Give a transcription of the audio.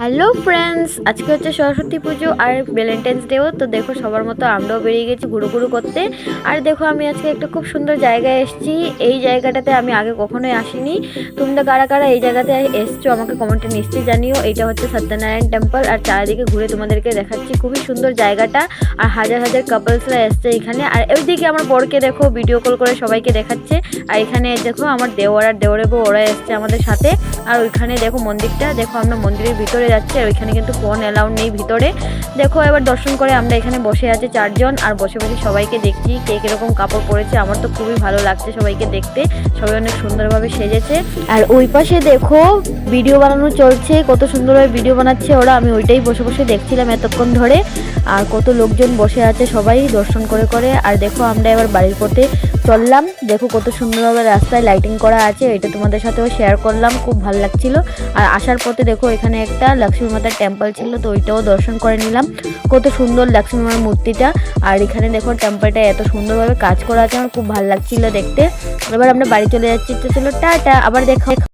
Hello friends, আজকে হচ্ছে সরস্বতী পুজো আর Valentine's ডেও। তো দেখো সবার মতো আমরাও বেরিয়ে গেছি ঘুরু ঘুরু করতে। আর দেখো আমি আজকে একটা খুব সুন্দর জায়গায় এসেছি। এই জায়গাটাতে আমি আগে কখনোই আসিনি। তোমরা কারা কারা এই জায়গাতে এসছো আমাকে কমেন্টে নিশ্চয়ই জানিও। এটা হচ্ছে সত্যনারায়ণ টেম্পল আর চারিদিকে ঘুরে তোমাদেরকে দেখাচ্ছি। খুবই সুন্দর জায়গাটা আর হাজার হাজার কাপলসরা এসছে এখানে। আর ওইদিকে আমার বরকে দেখো ভিডিও কল করে সবাইকে দেখাচ্ছে। আর এখানে দেখো আমার দেওয়ার আর দেওয়ারের বউ ওরা এসছে আমাদের সাথে। আর ওইখানে দেখো মন্দিরটা, দেখো আমরা মন্দিরের ভিতরে যাচ্ছি আর ওইখানে কিন্তু ফোন অ্যালাউড নেই ভিতরে। দেখো এবার দর্শন করে আমরা এখানে বসে আছি চারজন আর বসে বসে সবাইকে দেখছি কে কীরকম কাপড় পরেছে। আমার তো খুবই ভালো লাগছে সবাইকে দেখতে, সবাই অনেক সুন্দরভাবে সেজেছে। আর ওই পাশে দেখো ভিডিও বানানো চলছে, কত সুন্দরভাবে ভিডিও বানাচ্ছে ওরা। আমি ওইটাই বসে বসে দেখছিলাম এতক্ষণ ধরে। আর কত লোকজন বসে আছে সবাই দর্শন করে করে। আর দেখো আমরা এবার বাড়ির পথে চললাম। দেখো কত সুন্দরভাবে রাস্তায় লাইটিং করা আছে, এটা তোমাদের সাথেও শেয়ার করলাম, খুব ভালো লাগছিল। আর আসার পথে দেখো এখানে একটা লক্ষ্মী মাতার টেম্পল ছিল, তো ওইটাও দর্শন করে নিলাম। কত সুন্দর লক্ষ্মী মার মূর্তিটা। আর এখানে দেখো টেম্পলটা এত সুন্দরভাবে কাজ করা আছে, আমার খুব ভালো লাগছিল দেখতে। এবার আমরা বাড়ি চলে যাচ্ছি। তো চলো টাটা, আবার দেখা।